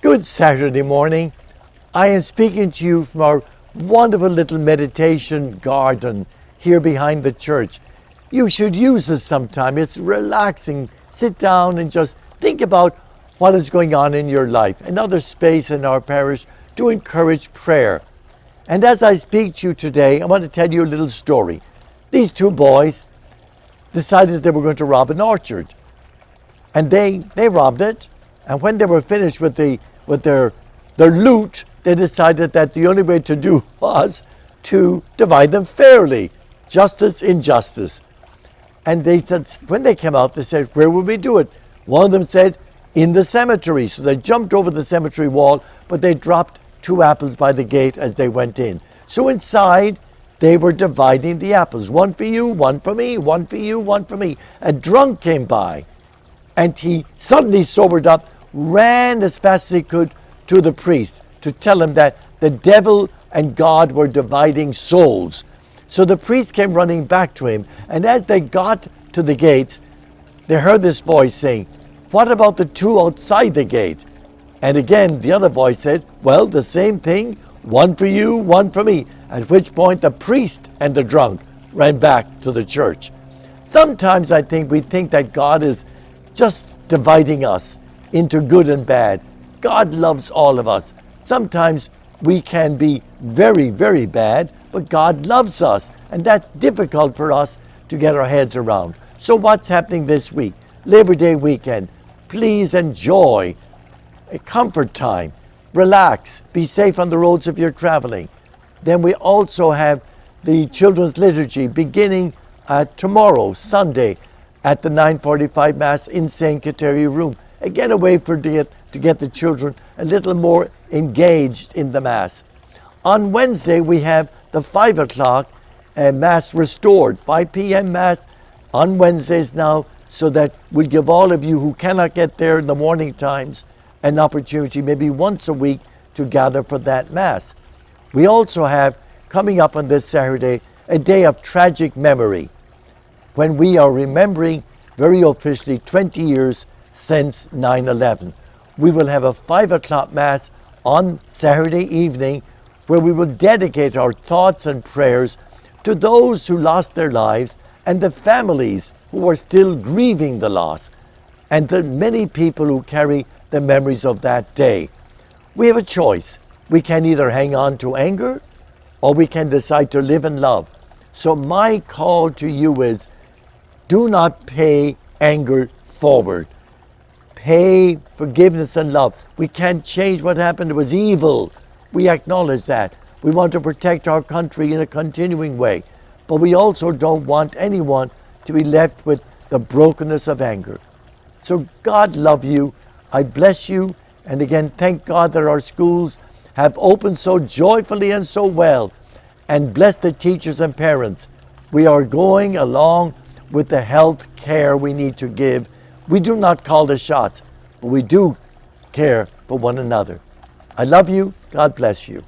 Good Saturday morning. I am speaking to you from our wonderful little meditation garden here behind the church. You should use this sometime. It's relaxing. Sit down and just think about what is going on in your life. Another space in our parish to encourage prayer. And as I speak to you today, I want to tell you a little story. These two boys decided they were going to rob an orchard. And they robbed it. And when they were finished with their loot, they decided that the only way to do was to divide them fairly. Justice in justice. And they said, when they came out, they said, where will we do it? One of them said, in the cemetery. So they jumped over the cemetery wall, but they dropped 2 apples by the gate as they went in. So inside, they were dividing the apples. 1 for you, 1 for me, 1 for you, 1 for me. A drunk came by, and he suddenly sobered up, ran as fast as he could to the priest to tell him that the devil and God were dividing souls. So the priest came running back to him, and as they got to the gates, they heard this voice saying, what about the 2 outside the gate? And again, the other voice said, well, the same thing, 1 for you, 1 for me. At which point the priest and the drunk ran back to the church. Sometimes I think we think that God is just dividing us into good and bad. God loves all of us. Sometimes we can be very, very bad, but God loves us. And that's difficult for us to get our heads around. So what's happening this week? Labor Day weekend. Please enjoy a comfort time. Relax. Be safe on the roads if you're traveling. Then we also have the Children's Liturgy beginning tomorrow, Sunday, at the 9:45 Mass in St. Kateri room. Again, a way to get the children a little more engaged in the Mass. On Wednesday, we have the 5 o'clock Mass restored, 5 p.m. Mass on Wednesdays now, so that we'll give all of you who cannot get there in the morning times an opportunity maybe once a week to gather for that Mass. We also have, coming up on this Saturday, a day of tragic memory, when we are remembering very officially 20 years since 9/11. We will have a 5 o'clock Mass on Saturday evening where we will dedicate our thoughts and prayers to those who lost their lives and the families who are still grieving the loss, and the many people who carry the memories of that day. We have a choice. We can either hang on to anger or we can decide to live in love. So my call to you is, do not pay anger forward. Pay forgiveness and love. We can't change what happened. It was evil. We acknowledge that. We want to protect our country in a continuing way. But we also don't want anyone to be left with the brokenness of anger. So God love you. I bless you. And again, thank God that our schools have opened so joyfully and so well. And bless the teachers and parents. We are going along with the health care we need to give. We do not call the shots, but we do care for one another. I love you. God bless you.